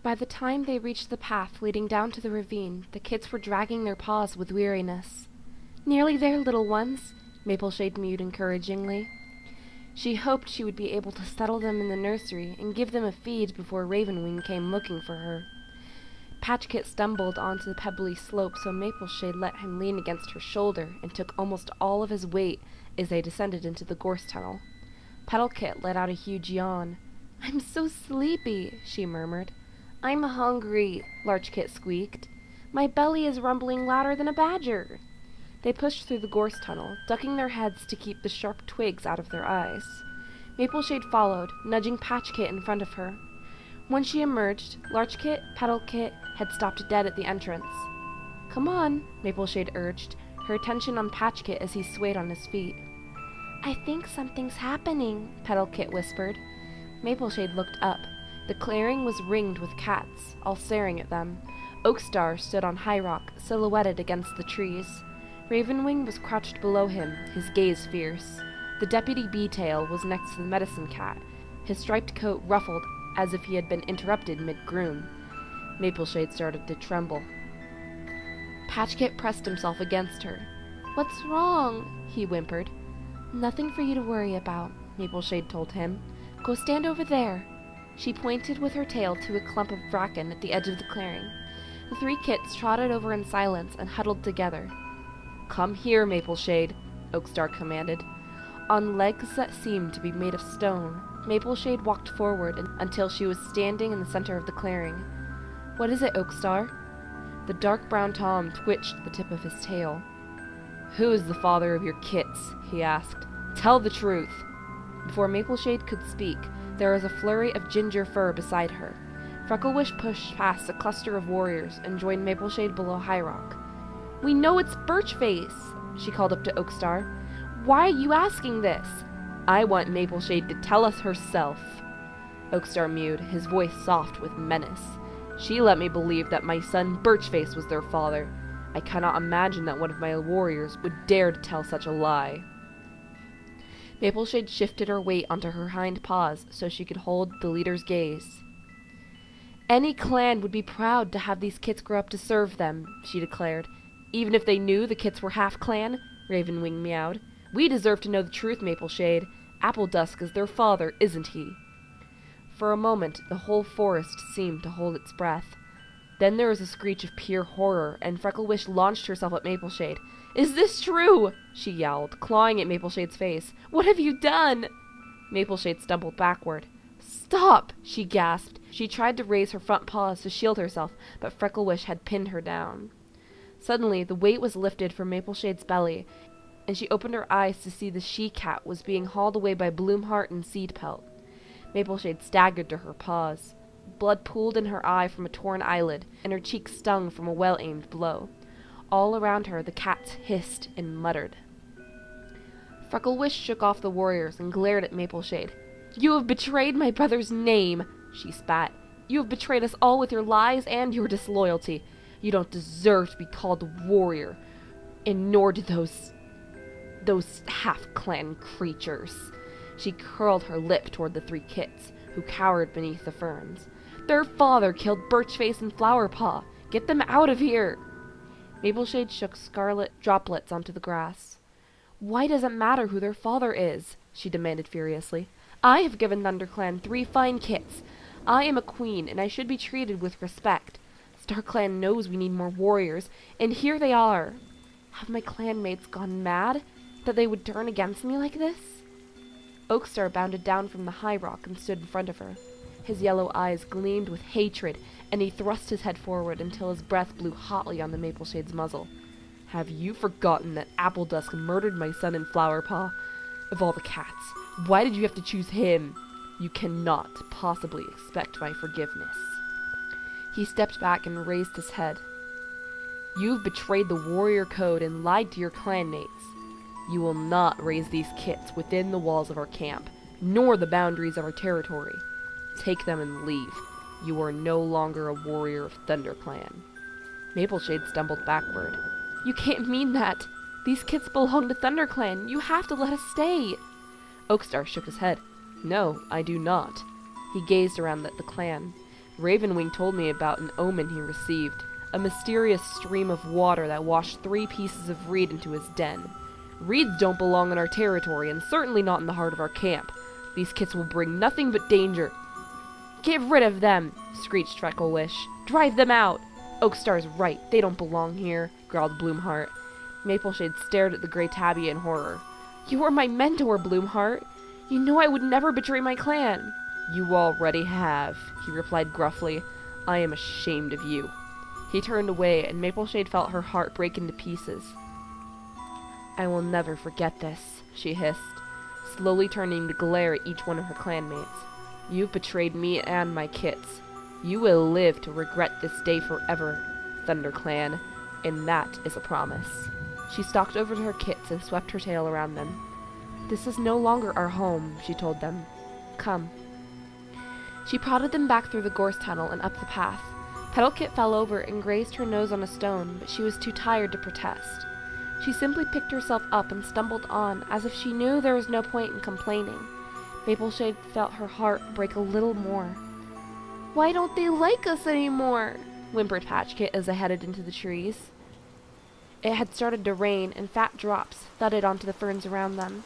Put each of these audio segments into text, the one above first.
By the time they reached the path leading down to the ravine, the kits were dragging their paws with weariness. "Nearly there, little ones," Mapleshade mewed encouragingly. She hoped she would be able to settle them in the nursery and give them a feed before Ravenwing came looking for her. Patchkit stumbled onto the pebbly slope, so Mapleshade let him lean against her shoulder and took almost all of his weight as they descended into the gorse tunnel. Petalkit let out a huge yawn. "I'm so sleepy," she murmured. "I'm hungry," Larchkit squeaked. "My belly is rumbling louder than a badger." They pushed through the gorse tunnel, ducking their heads to keep the sharp twigs out of their eyes. Mapleshade followed, nudging Patchkit in front of her. When she emerged, Larchkit, Petalkit had stopped dead at the entrance. "Come on," Mapleshade urged, her attention on Patchkit as he swayed on his feet. "I think something's happening," Petalkit whispered. Mapleshade looked up. The clearing was ringed with cats, all staring at them. Oakstar stood on High Rock, silhouetted against the trees. Ravenwing was crouched below him, his gaze fierce. The deputy bee-tail was next to the medicine cat, his striped coat ruffled as if he had been interrupted mid-groom. Mapleshade started to tremble. Patchkit pressed himself against her. "What's wrong?" he whimpered. "Nothing for you to worry about," Mapleshade told him. "Go stand over there." She pointed with her tail to a clump of bracken at the edge of the clearing. The three kits trotted over in silence and huddled together. "Come here, Mapleshade," Oakstar commanded. On legs that seemed to be made of stone, Mapleshade walked forward until she was standing in the center of the clearing. "What is it, Oakstar?" The dark brown Tom twitched the tip of his tail. "Who is the father of your kits?" he asked. "Tell the truth." Before Mapleshade could speak, there was a flurry of ginger fur beside her. Frecklewish pushed past a cluster of warriors and joined Mapleshade below High Rock. "We know it's Birchface," she called up to Oakstar. "Why are you asking this?" "I want Mapleshade to tell us herself." Oakstar mewed, his voice soft with menace. "She let me believe that my son Birchface was their father. I cannot imagine that one of my warriors would dare to tell such a lie." Mapleshade shifted her weight onto her hind paws so she could hold the leader's gaze. "Any clan would be proud to have these kits grow up to serve them," she declared. "Even if they knew the kits were half-clan," Ravenwing meowed. "We deserve to know the truth, Mapleshade. Appledusk is their father, isn't he?" For a moment, the whole forest seemed to hold its breath. Then there was a screech of pure horror, and Frecklewish launched herself at Mapleshade. "Is this true?" she yelled, clawing at Mapleshade's face. "What have you done?" Mapleshade stumbled backward. "Stop!" she gasped. She tried to raise her front paws to shield herself, but Frecklewish had pinned her down. Suddenly, the weight was lifted from Mapleshade's belly, and she opened her eyes to see the she-cat was being hauled away by Bloomheart and Seedpelt. Mapleshade staggered to her paws. Blood pooled in her eye from a torn eyelid, and her cheek stung from a well-aimed blow. All around her, the cats hissed and muttered. Frecklewish shook off the warriors and glared at Mapleshade. "You have betrayed my brother's name," she spat. "You have betrayed us all with your lies and your disloyalty. You don't deserve to be called a warrior, and nor do those half-clan creatures." She curled her lip toward the three kits, who cowered beneath the ferns. "Their father killed Birchface and Flowerpaw. Get them out of here!" Mapleshade shook scarlet droplets onto the grass. "Why does it matter who their father is?" she demanded furiously. "I have given ThunderClan 3 fine kits. I am a queen, and I should be treated with respect. StarClan knows we need more warriors, and here they are. Have my clanmates gone mad, that they would turn against me like this?" Oakstar bounded down from the high rock and stood in front of her. His yellow eyes gleamed with hatred, and he thrust his head forward until his breath blew hotly on the Mapleshade's muzzle. "Have you forgotten that Appledusk murdered my son in Flowerpaw? Of all the cats, why did you have to choose him? You cannot possibly expect my forgiveness." He stepped back and raised his head. "You've betrayed the warrior code and lied to your clanmates. You will not raise these kits within the walls of our camp, nor the boundaries of our territory. Take them and leave. You are no longer a warrior of ThunderClan." Mapleshade stumbled backward. "You can't mean that. These kits belong to ThunderClan. You have to let us stay." Oakstar shook his head. "No, I do not." He gazed around at the clan. Ravenwing told me about an omen he received, a mysterious stream of water that washed 3 pieces of reed into his den. Reeds don't belong in our territory, and certainly not in the heart of our camp. These kits will bring nothing but danger. Get rid of them, screeched Frecklewish. Drive them out. Oakstar's right, they don't belong here, growled Bloomheart. Mapleshade stared at the gray tabby in horror. You are my mentor, Bloomheart. You know I would never betray my clan. You already have, he replied gruffly. I am ashamed of you. He turned away, and Mapleshade felt her heart break into pieces. I will never forget this, she hissed, slowly turning to glare at each one of her clanmates. You've betrayed me and my kits. You will live to regret this day forever, ThunderClan, and that is a promise. She stalked over to her kits and swept her tail around them. This is no longer our home, she told them. Come. She prodded them back through the gorse tunnel and up the path. Petalkit fell over and grazed her nose on a stone, but she was too tired to protest. She simply picked herself up and stumbled on, as if she knew there was no point in complaining. Mapleshade felt her heart break a little more. Why don't they like us anymore? Whimpered Patchkit as they headed into the trees. It had started to rain, and fat drops thudded onto the ferns around them.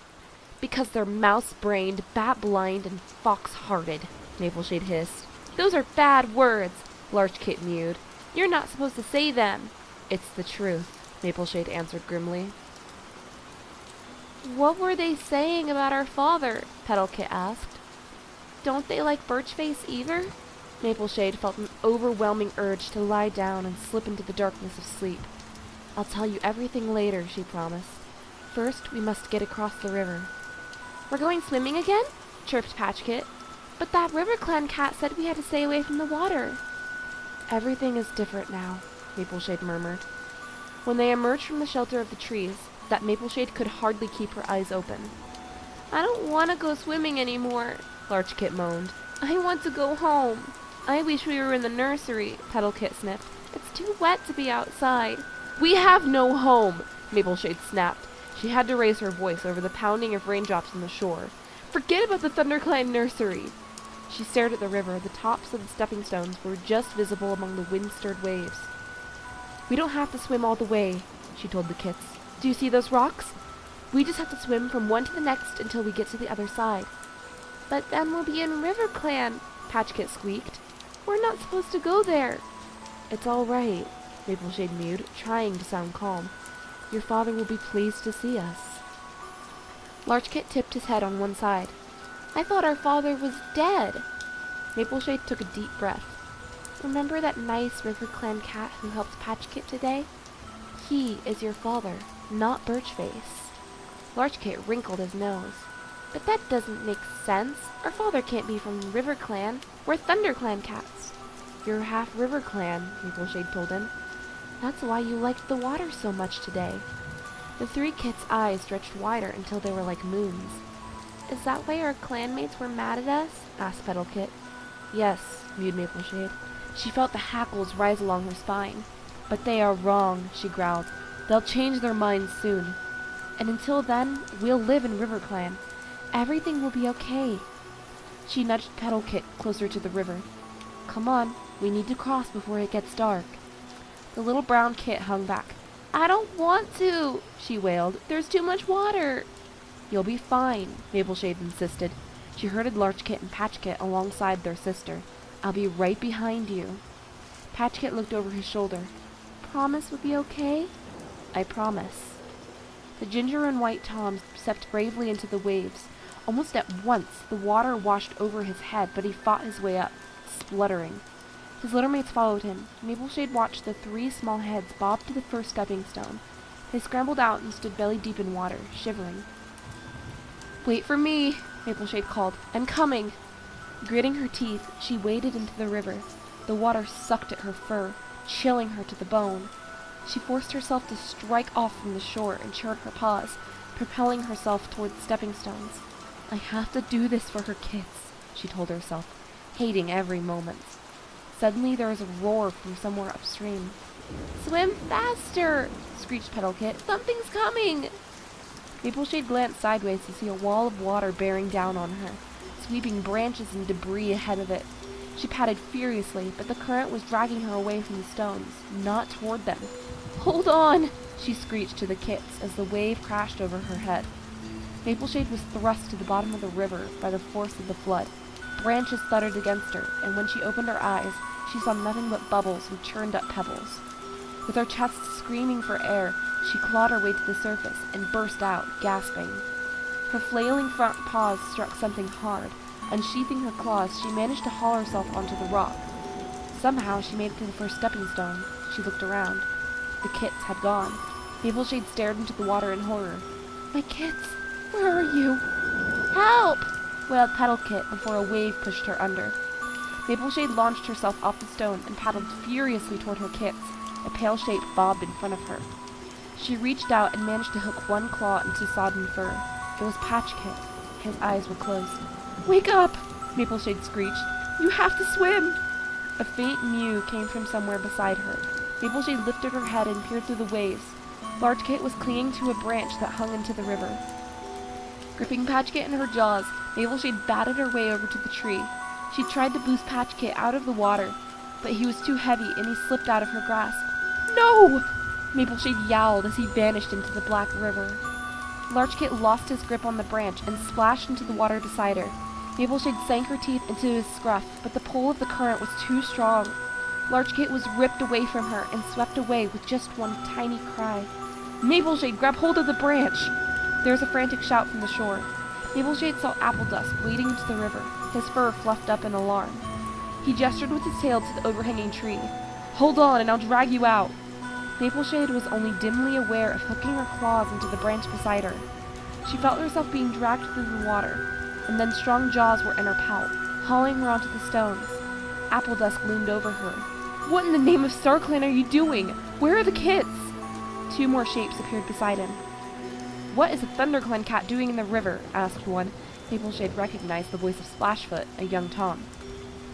Because they're mouse-brained, bat-blind, and fox-hearted, Mapleshade hissed. Those are bad words, Larchkit mewed. You're not supposed to say them. It's the truth, Mapleshade answered grimly. What were they saying about our father? Petalkit asked. Don't they like Birchface either? Mapleshade felt an overwhelming urge to lie down and slip into the darkness of sleep. I'll tell you everything later, she promised. First, we must get across the river. We're going swimming again? Chirped Patchkit. But that RiverClan cat said we had to stay away from the water. Everything is different now, Mapleshade murmured. When they emerged from the shelter of the trees, that Mapleshade could hardly keep her eyes open. I don't want to go swimming anymore, Larchkit moaned. I want to go home. I wish we were in the nursery, Petalkit sniffed. It's too wet to be outside. We have no home, Mapleshade snapped. She had to raise her voice over the pounding of raindrops on the shore. Forget about the ThunderClan nursery. She stared at the river. The tops of the stepping stones were just visible among the wind-stirred waves. We don't have to swim all the way, she told the kits. Do you see those rocks? We just have to swim from one to the next until we get to the other side. But then we'll be in RiverClan, Patchkit squeaked. We're not supposed to go there. It's all right, Mapleshade mewed, trying to sound calm. Your father will be pleased to see us. Larchkit tipped his head on one side. I thought our father was dead. Mapleshade took a deep breath. Remember that nice RiverClan cat who helped Patchkit today? He is your father, not Birchface. Larchkit wrinkled his nose. But that doesn't make sense. Our father can't be from RiverClan. We're ThunderClan cats. You're half RiverClan, Mapleshade told him. That's why you liked the water so much today. The 3 kits' eyes stretched wider until they were like moons. Is that why our clanmates were mad at us? Asked Petalkit. Yes, mewed Mapleshade. She felt the hackles rise along her spine. But they are wrong, she growled. They'll change their minds soon. And until then, we'll live in RiverClan. Everything will be okay. She nudged Petalkit closer to the river. Come on, we need to cross before it gets dark. The little brown kit hung back. I don't want to, she wailed. There's too much water. You'll be fine, Mapleshade insisted. She herded Larchkit and Patchkit alongside their sister. I'll be right behind you. Patchkit looked over his shoulder. Promise we'll be okay? I promise. The ginger and white Tom stepped bravely into the waves. Almost at once, the water washed over his head, but he fought his way up, spluttering. His littermates followed him. Mapleshade watched the 3 small heads bob to the first stepping stone. They scrambled out and stood belly deep in water, shivering. Wait for me, Mapleshade called. I'm coming. Gritting her teeth, she waded into the river. The water sucked at her fur, chilling her to the bone. She forced herself to strike off from the shore and churned her paws, propelling herself toward the stepping stones. I have to do this for her kids, she told herself, hating every moment. Suddenly there was a roar from somewhere upstream. Swim faster, screeched Petalkit. Something's coming. Mapleshade glanced sideways to see a wall of water bearing down on her, sweeping branches and debris ahead of it. She paddled furiously, but the current was dragging her away from the stones, not toward them. "Hold on!" she screeched to the kits as the wave crashed over her head. Mapleshade was thrust to the bottom of the river by the force of the flood. Branches thundered against her, and when she opened her eyes, she saw nothing but bubbles and churned-up pebbles. With her chest screaming for air, she clawed her way to the surface and burst out, gasping. Her flailing front paws struck something hard. Unsheathing her claws, she managed to haul herself onto the rock. Somehow she made it to the first stepping stone. She looked around. The kits had gone. Mapleshade stared into the water in horror. "My kits, where are you?" "Help!" wailed Petal Kit before a wave pushed her under. Mapleshade launched herself off the stone and paddled furiously toward her kits. A pale shape bobbed in front of her. She reached out and managed to hook one claw into sodden fur. It was Patch Kit. His eyes were closed. "Wake up!" Mapleshade screeched. "You have to swim!" A faint mew came from somewhere beside her. Mapleshade lifted her head and peered through the waves. Large Kit was clinging to a branch that hung into the river. Gripping Patch Kit in her jaws, Mapleshade batted her way over to the tree. She tried to boost Patch Kit out of the water, but he was too heavy and he slipped out of her grasp. "No!" Mapleshade yowled as he vanished into the black river. Large Kit lost his grip on the branch and splashed into the water beside her. Mapleshade sank her teeth into his scruff, but the pull of the current was too strong. Large Kit was ripped away from her and swept away with just one tiny cry. "Mapleshade, grab hold of the branch!" There was a frantic shout from the shore. Mapleshade saw Appledusk wading into the river, his fur fluffed up in alarm. He gestured with his tail to the overhanging tree. "Hold on, and I'll drag you out." Mapleshade was only dimly aware of hooking her claws into the branch beside her. She felt herself being dragged through the water, and then strong jaws were in her pout, hauling her onto the stones. Appledusk loomed over her. "What in the name of StarClan are you doing? Where are the kits?" Two more shapes appeared beside him. "What is a ThunderClan cat doing in the river?" asked one. Mapleshade recognized the voice of Splashfoot, a young Tom.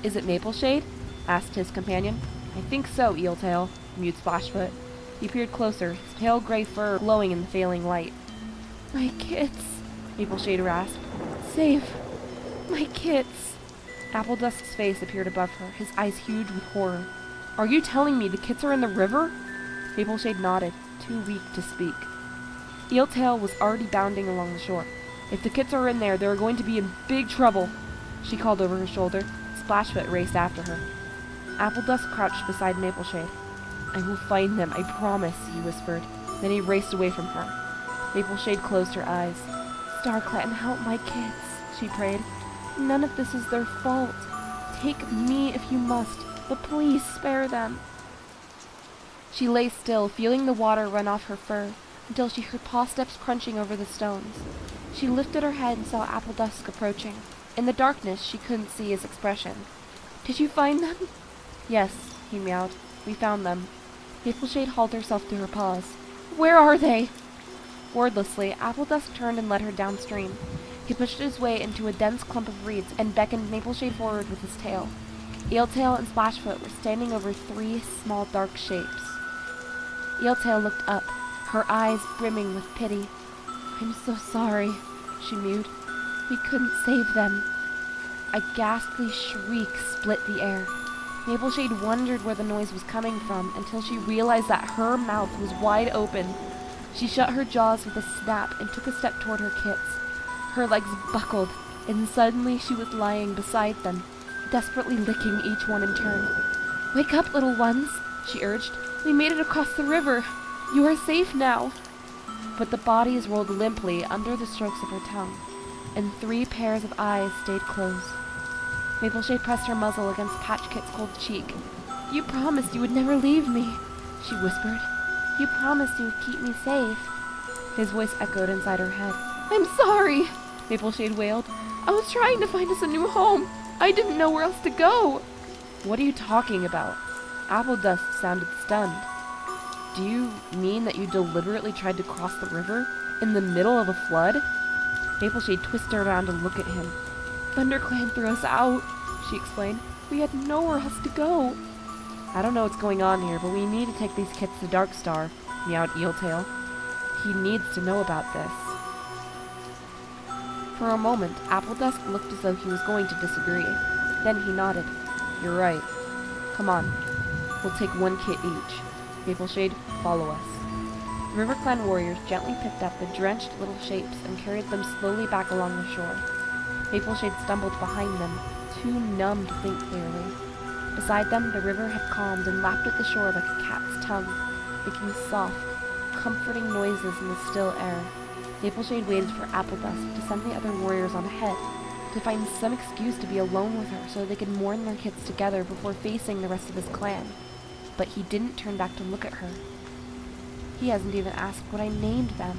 "Is it Mapleshade?" asked his companion. "I think so, Eeltail," mewed Splashfoot. He peered closer, his pale gray fur glowing in the failing light. "My kits," Mapleshade rasped. "Save my kits." Appledusk's face appeared above her, his eyes huge with horror. "Are you telling me the kits are in the river?" Mapleshade nodded, too weak to speak. Eeltail was already bounding along the shore. "If the kits are in there, they are going to be in big trouble," she called over her shoulder. Splashfoot raced after her. Appledusk crouched beside Mapleshade. "I will find them, I promise," he whispered. Then he raced away from her. Mapleshade closed her eyes. "StarClan, help my kids," she prayed. "None of this is their fault. Take me if you must, but please spare them." She lay still, feeling the water run off her fur, until she heard paw steps crunching over the stones. She lifted her head and saw Appledusk approaching. In the darkness, she couldn't see his expression. "Did you find them?" "Yes," he meowed. "We found them." Mapleshade hauled herself to her paws. "Where are they?" Wordlessly, Appledusk turned and led her downstream. He pushed his way into a dense clump of reeds and beckoned Mapleshade forward with his tail. Eeltail and Splashfoot were standing over three small dark shapes. Eeltail looked up, her eyes brimming with pity. "I'm so sorry," she mewed. "We couldn't save them." A ghastly shriek split the air. Mapleshade wondered where the noise was coming from until she realized that her mouth was wide open. She shut her jaws with a snap and took a step toward her kits. Her legs buckled, and suddenly she was lying beside them, desperately licking each one in turn. "Wake up, little ones," she urged. "We made it across the river. You are safe now." But the bodies rolled limply under the strokes of her tongue, and three pairs of eyes stayed closed. Mapleshade pressed her muzzle against Patch Kit's cold cheek. "You promised you would never leave me," she whispered. "You promised you would keep me safe." His voice echoed inside her head. "I'm sorry," Mapleshade wailed. "I was trying to find us a new home. I didn't know where else to go." "What are you talking about?" Appledusk sounded stunned. "Do you mean that you deliberately tried to cross the river in the middle of a flood?" Mapleshade twisted around to look at him. "ThunderClan threw us out," she explained. "We had nowhere else to go." "I don't know what's going on here, but we need to take these kits to Darkstar," meowed Eeltail. "He needs to know about this." For a moment, Appledusk looked as though he was going to disagree. Then he nodded. You're right. Come on. We'll take one kit each. Mapleshade, follow us. The River Clan warriors gently picked up the drenched little shapes and carried them slowly back along the shore. Mapleshade stumbled behind them, too numb to think clearly. Beside them, the river had calmed and lapped at the shore like a cat's tongue, making soft, comforting noises in the still air. Mapleshade waited for Appledusk to send the other warriors on ahead, to find some excuse to be alone with her so they could mourn their kids together before facing the rest of his clan. But he didn't turn back to look at her. He hasn't even asked what I named them.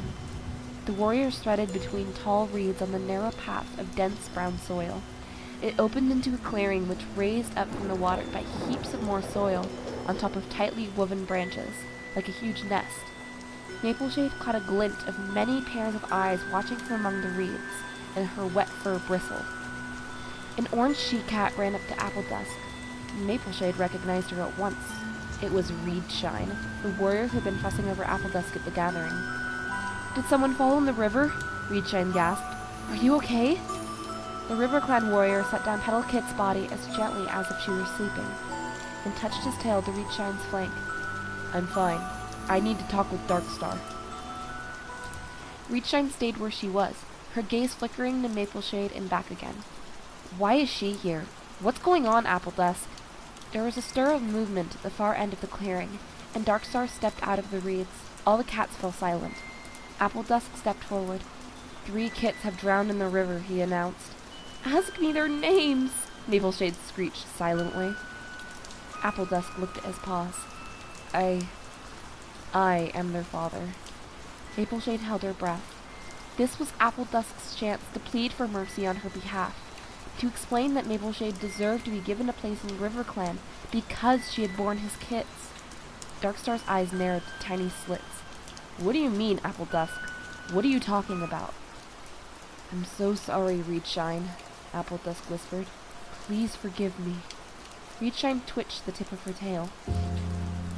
The warriors threaded between tall reeds on the narrow path of dense brown soil. It opened into a clearing which raised up from the water by heaps of more soil on top of tightly woven branches, like a huge nest. Mapleshade caught a glint of many pairs of eyes watching from among the reeds, and her wet fur bristled. An orange she-cat ran up to Appledusk. Mapleshade recognized her at once. It was Reedshine, the warrior who had been fussing over Appledusk at the gathering. "Did someone fall in the river?" Reedshine gasped. "Are you okay?" The River Clan warrior set down Petal Kit's body as gently as if she were sleeping, and touched his tail to Reedshine's flank. "I'm fine. I need to talk with Darkstar." Reedshine stayed where she was, her gaze flickering to Mapleshade and back again. "Why is she here? What's going on, Appledusk?" There was a stir of movement at the far end of the clearing, and Darkstar stepped out of the reeds. All the cats fell silent. Appledusk stepped forward. "3 kits have drowned in the river," he announced. "Ask me their names!" Mapleshade screeched silently. Appledusk looked at his paws. I am their father." Mapleshade held her breath. This was Appledusk's chance to plead for mercy on her behalf, to explain that Mapleshade deserved to be given a place in River Clan because she had borne his kits. Darkstar's eyes narrowed to tiny slits. "What do you mean, Appledusk? What are you talking about?" "I'm so sorry, Reedshine," Appledusk whispered. "Please forgive me." Reedshine twitched the tip of her tail.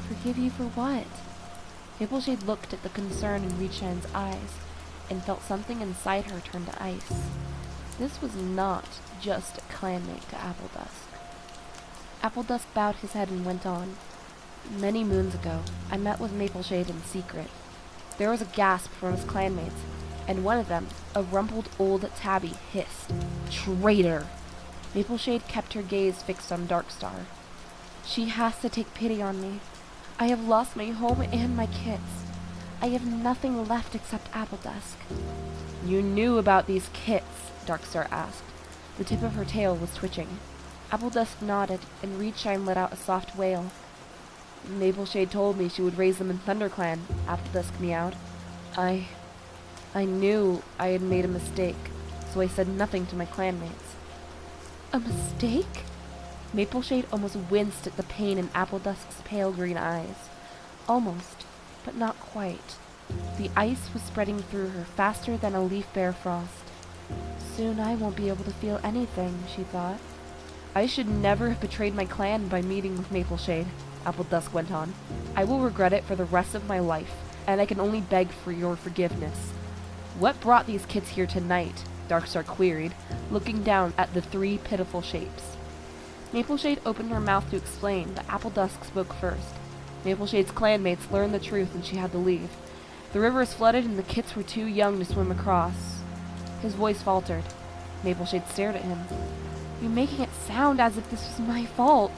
"Forgive you for what?" Mapleshade looked at the concern in Reedshine's eyes, and felt something inside her turn to ice. This was not just a clanmate to Appledusk. Appledusk bowed his head and went on. "Many moons ago, I met with Mapleshade in secret. There was a gasp from his clanmates, and one of them, a rumpled old tabby, hissed, 'Traitor!' Mapleshade kept her gaze fixed on Darkstar. "She has to take pity on me. I have lost my home and my kits. I have nothing left except Appledusk." "You knew about these kits?" Darkstar asked. The tip of her tail was twitching. Appledusk nodded, and Reedshine let out a soft wail. "Mapleshade told me she would raise them in ThunderClan," Appledusk meowed. I knew I had made a mistake, so I said nothing to my clanmates." "A mistake?" Mapleshade almost winced at the pain in Appledusk's pale green eyes. Almost, but not quite. The ice was spreading through her faster than a leaf-bare frost. "Soon I won't be able to feel anything," she thought. "I should never have betrayed my clan by meeting with Mapleshade," Appledusk went on. "I will regret it for the rest of my life, and I can only beg for your forgiveness." "What brought these kids here tonight?" Darkstar queried, looking down at the 3 pitiful shapes. Mapleshade opened her mouth to explain, but Appledusk spoke first. Mapleshade's clanmates learned the truth and she had to leave. The river is flooded and the kits were too young to swim across. His voice faltered. Mapleshade stared at him. "You're making it sound as if this was my fault."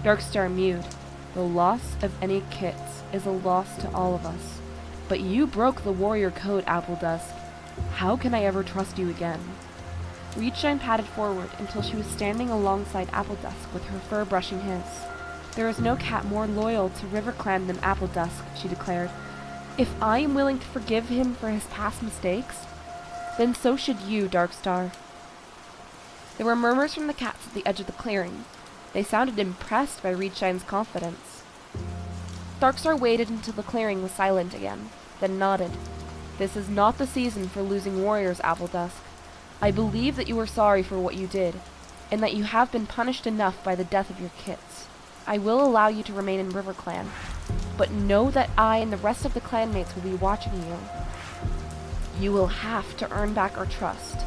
Darkstar mewed. "The loss of any kits is a loss to all of us. But you broke the warrior code, Appledusk. How can I ever trust you again?" Reedshine padded forward until she was standing alongside Appledusk with her fur brushing his. "There is no cat more loyal to River Clan than Appledusk," she declared. "If I am willing to forgive him for his past mistakes, then so should you, Darkstar." There were murmurs from the cats at the edge of the clearing. They sounded impressed by Reedshine's confidence. Darkstar waited until the clearing was silent again, then nodded. "This is not the season for losing warriors, Appledusk. I believe that you are sorry for what you did, and that you have been punished enough by the death of your kits. I will allow you to remain in River Clan, but know that I and the rest of the clanmates will be watching you. You will have to earn back our trust.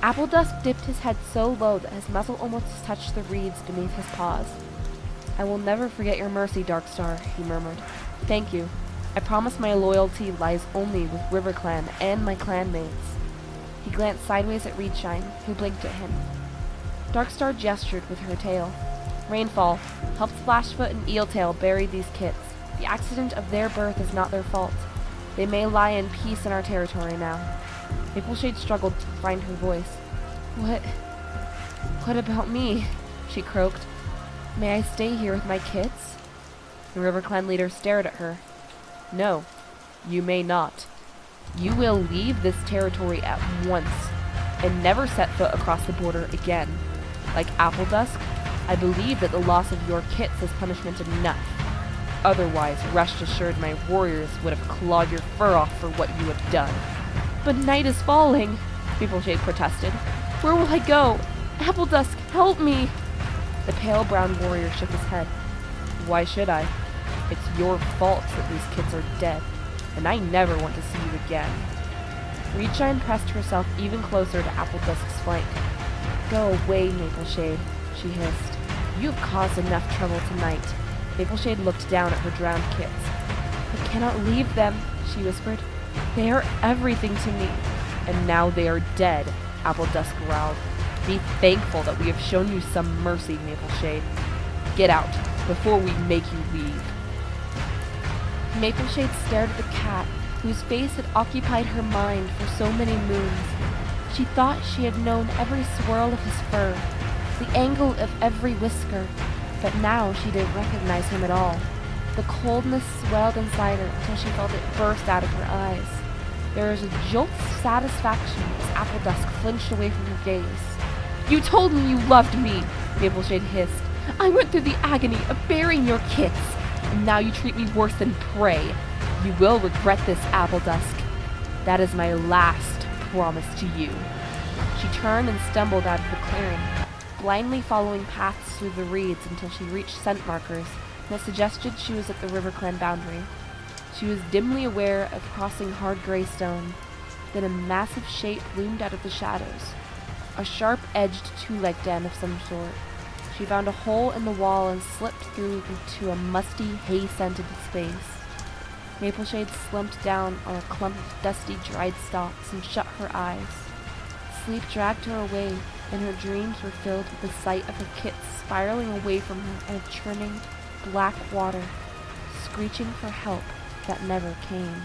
Appledusk dipped his head so low that his muzzle almost touched the reeds beneath his paws. "I will never forget your mercy, Darkstar," he murmured. "Thank you. I promise my loyalty lies only with RiverClan and my clanmates." He glanced sideways at Reedshine, who blinked at him. Darkstar gestured with her tail. "Rainfall, help Splashfoot and Eeltail bury these kits. The accident of their birth is not their fault. They may lie in peace in our territory now." Mapleshade struggled to find her voice. What about me?" she croaked. "May I stay here with my kits?" The RiverClan leader stared at her. "No, you may not. You will leave this territory at once, and never set foot across the border again. Like Appledusk, I believe that the loss of your kits is punishment enough. Otherwise, rest assured my warriors would have clawed your fur off for what you have done." "But night is falling," Mapleshade protested. "Where will I go? Appledusk, help me!" The pale brown warrior shook his head. "Why should I? It's your fault that these kids are dead, and I never want to see you again." Reedshine pressed herself even closer to Appledusk's flank. "Go away, Mapleshade," she hissed. "You have caused enough trouble tonight." Mapleshade looked down at her drowned kits. "I cannot leave them," she whispered. "They are everything to me." "And now they are dead," Appledusk growled. "Be thankful that we have shown you some mercy, Mapleshade. Get out, before we make you leave." Mapleshade stared at the cat, whose face had occupied her mind for so many moons. She thought she had known every swirl of his fur, the angle of every whisker, but now she didn't recognize him at all. The coldness swelled inside her until she felt it burst out of her eyes. There was a jolt of satisfaction as Appledusk flinched away from her gaze. "You told me you loved me," Mapleshade hissed. "I went through the agony of burying your kits, and now you treat me worse than prey. You will regret this, Appledusk. That is my last promise to you." She turned and stumbled out of the clearing, blindly following paths through the reeds until she reached scent markers that suggested she was at the RiverClan boundary. She was dimly aware of crossing hard gray stone. Then a massive shape loomed out of the shadows. A sharp-edged two-leg den of some sort. She found a hole in the wall and slipped through into a musty, hay-scented space. Mapleshade slumped down on a clump of dusty, dried stalks and shut her eyes. Sleep dragged her away, and her dreams were filled with the sight of her kits spiraling away from her in a churning, black water, screeching for help that never came.